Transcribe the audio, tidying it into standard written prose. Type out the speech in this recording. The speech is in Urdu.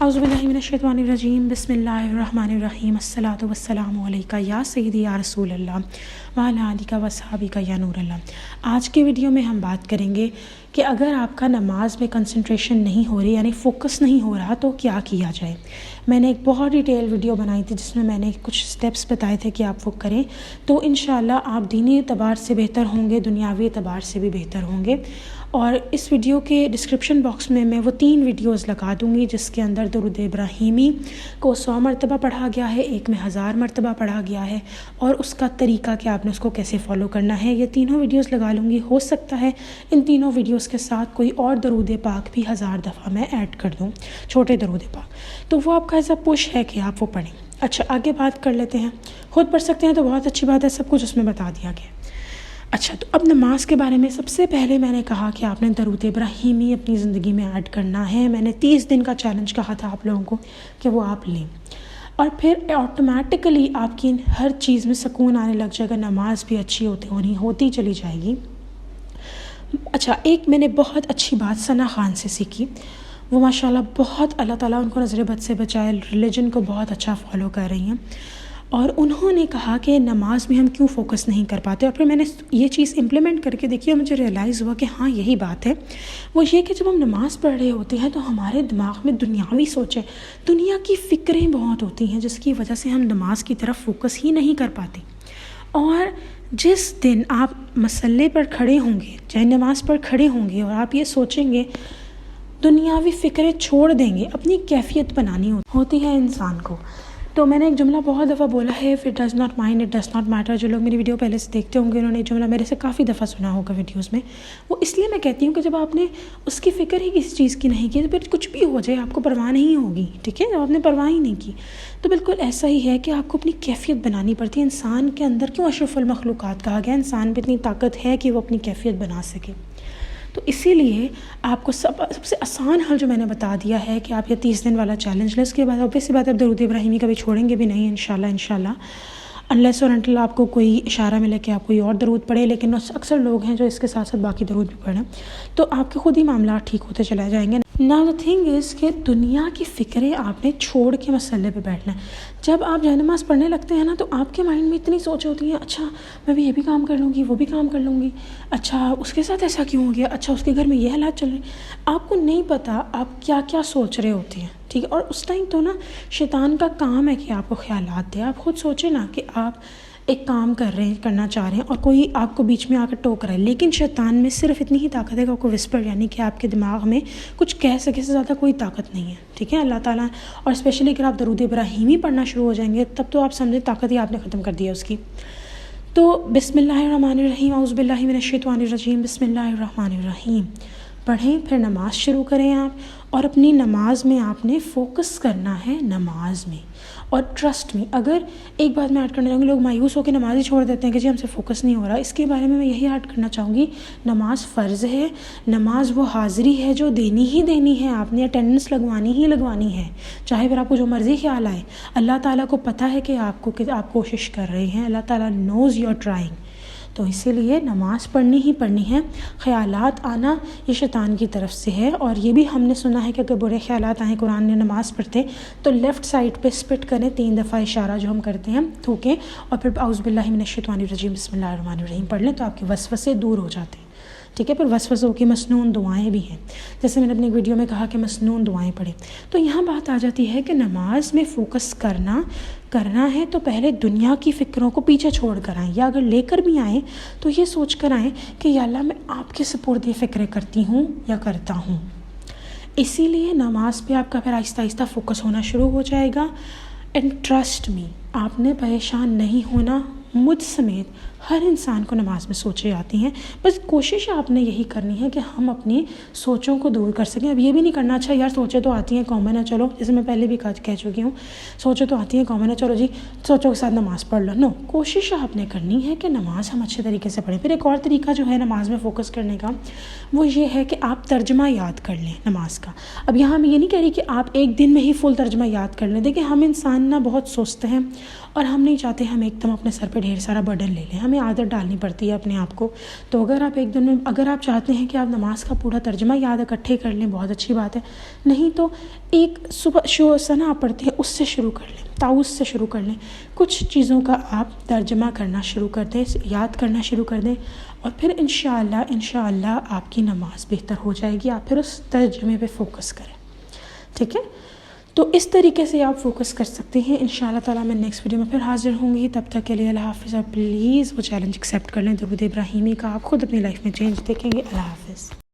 اعوذ باللہ من الشیطان الرجیم بسم اللہ الرحمن الرحیم الصلاۃ والسلام علیکہ یا سیدی یا رسول اللہ وعلی آلہ وصحبہ یا نور اللہ۔ آج کے ویڈیو میں ہم بات کریں گے کہ اگر آپ کا نماز میں کنسنٹریشن نہیں ہو رہی یعنی فوکس نہیں ہو رہا تو کیا کیا جائے۔ میں نے ایک بہت ڈیٹیل ویڈیو بنائی تھی جس میں میں نے کچھ سٹیپس بتائے تھے کہ آپ وہ کریں تو انشاءاللہ آپ دینی اعتبار سے بہتر ہوں گے، دنیاوی اعتبار سے بھی بہتر ہوں گے۔ اور اس ویڈیو کے ڈسکرپشن باکس میں وہ 3 ویڈیوز لگا دوں گی جس کے اندر درود ابراہیمی کو 100 مرتبہ پڑھا گیا ہے، ایک میں 1000 مرتبہ پڑھا گیا ہے، اور اس کا طریقہ کہ آپ نے اس کو کیسے فالو کرنا ہے۔ یہ تینوں ویڈیوز لگا لوں گی، ہو سکتا ہے ان تینوں ویڈیوز کے ساتھ کوئی اور درود پاک بھی 1000 دفعہ میں ایڈ کر دوں، چھوٹے درود پاک، تو وہ آپ کا ایسا پش ہے کہ آپ وہ پڑھیں۔ اچھا، آگے بات کر لیتے ہیں۔ خود پڑھ سکتے ہیں تو بہت اچھی بات ہے، سب کچھ اس میں بتا دیا گیا۔ اچھا، تو اب نماز کے بارے میں سب سے پہلے میں نے کہا کہ آپ نے درود ابراہیمی اپنی زندگی میں ایڈ کرنا ہے۔ میں نے 30 دن کا چیلنج کہا تھا آپ لوگوں کو کہ وہ آپ لیں، اور پھر آٹومیٹکلی آپ کی ہر چیز میں سکون آنے لگ جائے گا، نماز بھی اچھی ہوتی چلی جائے گی۔ اچھا، ایک میں نے بہت اچھی بات ثنا خان سے سیکھی، وہ ماشاءاللہ بہت اللہ تعالیٰ ان کو نظر بد سے بچائے، ریلیجن کو بہت اچھا فالو کر رہی ہیں، اور انہوں نے کہا کہ نماز میں ہم کیوں فوکس نہیں کر پاتے، اور پھر میں نے یہ چیز امپلیمنٹ کر کے دیکھی اور مجھے ریئلائز ہوا کہ ہاں یہی بات ہے۔ وہ یہ کہ جب ہم نماز پڑھ رہے ہوتے ہیں تو ہمارے دماغ میں دنیاوی سوچیں، دنیا کی فکریں بہت ہوتی ہیں جس کی وجہ سے ہم نماز کی طرف فوکس ہی نہیں کر پاتے۔ اور جس دن آپ مصلی پر کھڑے ہوں گے، چاہے نماز پر کھڑے ہوں گے، اور آپ یہ سوچیں گے، دنیاوی فکریں چھوڑ دیں گے، اپنی کیفیت بنانی ہوتی ہے انسان کو۔ تو میں نے ایک جملہ بہت دفعہ بولا ہے، if it does not mind it does not matter. جو لوگ میری ویڈیو پہلے سے دیکھتے ہوں گے انہوں نے جملہ میرے سے کافی دفعہ سنا ہوگا ویڈیوز میں۔ وہ اس لیے میں کہتی ہوں کہ جب آپ نے اس کی فکر ہی کسی چیز کی نہیں کی تو پھر کچھ بھی ہو جائے آپ کو پرواہ نہیں ہوگی، ٹھیک ہے، جب آپ نے پرواہ ہی نہیں کی تو بالکل ایسا ہی ہے کہ آپ کو اپنی کیفیت بنانی پڑتی ہے۔ انسان کے اندر کیوں اشرف المخلوقات کہا گیا، انسان پہ اتنی طاقت ہے کہ وہ اپنی کیفیت بنا سکے۔ تو اسی لیے آپ کو سب سے آسان حل جو میں نے بتا دیا ہے کہ آپ یہ 30 دن والا چیلنج لیں، اس کے بعد obvious سی بات ہے آپ درود ابراہیمی کبھی چھوڑیں گے بھی نہیں انشاءاللہ unless اور until آپ کو کوئی اشارہ ملے کہ آپ کوئی اور درود پڑھیں، لیکن اکثر لوگ ہیں جو اس کے ساتھ ساتھ باقی درود بھی پڑھیں، تو آپ کے خود ہی معاملات ٹھیک ہوتے چلے جائیں گے۔ Now the thing is کہ دنیا کی فکریں آپ نے چھوڑ کے مسئلے پہ بیٹھنا ہے۔ جب آپ جائے نماز پڑھنے لگتے ہیں نا تو آپ کے مائنڈ میں اتنی سوچ ہوتی ہیں، اچھا میں بھی یہ بھی کام کر لوں گی، وہ بھی کام کر لوں گی، اچھا اس کے ساتھ ایسا کیوں ہو گیا، اچھا اس کے گھر میں یہ حالات چل رہے ہیں۔ آپ کو نہیں پتہ آپ کیا کیا سوچ رہے ہوتے ہیں، ٹھیک ہے، اور اس ٹائم تو نا شیطان کا کام ہے کہ آپ کو خیالات دے۔ آپ خود سوچیں نا کہ آپ ایک کام کرنا چاہ رہے ہیں اور کوئی آپ کو بیچ میں آ کر ٹوک رہا ہے، لیکن شیطان میں صرف اتنی ہی طاقت ہے کہ آپ کو وسپر یعنی کہ آپ کے دماغ میں کچھ کہہ سکے سے زیادہ کوئی طاقت نہیں ہے، ٹھیک ہے، اللہ تعالیٰ۔ اور اسپیشلی اگر آپ درود ابراہیمی پڑھنا شروع ہو جائیں گے تب تو آپ سمجھیں طاقت ہی آپ نے ختم کر دی ہے اس کی۔ تو بسم اللہ الرحمن الرحیم، اعوذ باللہ من الشیطان الرجیم، بسم اللہ الرحمن الرحیم پڑھیں، پھر نماز شروع کریں آپ، اور اپنی نماز میں آپ نے فوکس کرنا ہے نماز میں۔ اور ٹرسٹ میں اگر ایک بات میں ایڈ کرنا چاہوں گی، لوگ مایوس ہو کے نماز ہی چھوڑ دیتے ہیں کہ جی ہم سے فوکس نہیں ہو رہا، اس کے بارے میں یہی ایڈ کرنا چاہوں گی، نماز فرض ہے، نماز وہ حاضری ہے جو دینی ہی دینی ہے، آپ نے اٹینڈنس لگوانی ہی لگوانی ہے، چاہے پھر آپ کو جو مرضی خیال آئے۔ اللہ تعالیٰ کو پتہ ہے کہ آپ کوشش کر رہے ہیں، اللہ تعالیٰ نوز یو آر ٹرائنگ، تو اسی لیے نماز پڑھنی ہی پڑھنی ہے۔ خیالات آنا یہ شیطان کی طرف سے ہے، اور یہ بھی ہم نے سنا ہے کہ اگر برے خیالات آئیں قرآن نے نماز پڑھتے تو لیفٹ سائڈ پہ اسپٹ کریں، 3 دفعہ اشارہ جو ہم کرتے ہیں تھوکیں، اور پھر اعوذ باللہ من الشیطان الرجیم بسم اللہ الرحمن الرحیم پڑھ لیں تو آپ کے وسوسے دور ہو جاتے ہیں، ٹھیک ہے۔ پھر وسوسوں کی مسنون دعائیں بھی ہیں، جیسے میں نے اپنی ایک ویڈیو میں کہا کہ مسنون دعائیں پڑھیں۔ تو یہاں بات آ جاتی ہے کہ نماز میں فوکس کرنا ہے تو پہلے دنیا کی فکروں کو پیچھے چھوڑ کر آئیں، یا اگر لے کر بھی آئیں تو یہ سوچ کر آئیں کہ یا اللہ میں آپ کے سپرد یہ فکریں کرتی ہوں یا کرتا ہوں۔ اسی لیے نماز پہ آپ کا پھر آہستہ آہستہ فوکس ہونا شروع ہو جائے گا۔ اینڈ ٹرسٹ می، آپ نے پریشان نہیں ہونا، مجھ سمیت ہر انسان کو نماز میں سوچیں آتی ہیں، بس کوشش آپ نے یہی کرنی ہے کہ ہم اپنی سوچوں کو دور کر سکیں۔ اب یہ بھی نہیں کرنا اچھا یار سوچیں تو آتی ہیں کامن ہے، چلو جیسے میں پہلے بھی کہہ چکی ہوں، سوچیں تو آتی ہیں کامن ہے، چلو جی سوچوں کے ساتھ نماز پڑھ لو۔ نو، کوشش آپ نے کرنی ہے کہ نماز ہم اچھے طریقے سے پڑھیں۔ پھر ایک اور طریقہ جو ہے نماز میں فوکس کرنے کا وہ یہ ہے کہ آپ ترجمہ یاد کر لیں نماز کا۔ اب یہاں میں یہ نہیں کہہ رہی کہ آپ ایک دن میں ہی فل ترجمہ یاد کر لیں، دیکھیں ہم انسان نا بہت سست ہیں اور ہم نہیں چاہتے ہم ایک دم اپنے سر پہ ڈھیر سارا برڈن لے لیں، ہمیں عادت ڈالنی پڑتی ہے اپنے آپ کو. تو اگر آپ ایک دن میں اگر آپ چاہتے ہیں کہ آپ نماز کا پورا ترجمہ یاد اکٹھے کر لیں بہت اچھی بات ہے, نہیں تو ایک صبح ثنا آپ پڑھتے ہیں اس سے شروع کر لیں, تعوذ سے شروع کر لیں, کچھ چیزوں کا آپ ترجمہ کرنا شروع کر دیں, یاد کرنا شروع کر دیں, اور پھر انشاءاللہ آپ کی نماز بہتر ہو جائے گی. آپ پھر اس ترجمے پہ فوکس کریں, ٹھیک ہے. تو اس طریقے سے آپ فوکس کر سکتے ہیں. انشاءاللہ تعالیٰ میں نیکسٹ ویڈیو میں پھر حاضر ہوں گی. تب تک کے لیے اللہ حافظ. اور پلیز وہ چیلنج ایکسیپٹ کر لیں درود ابراہیمی کا, آپ خود اپنی لائف میں چینج دیکھیں گے. اللہ حافظ.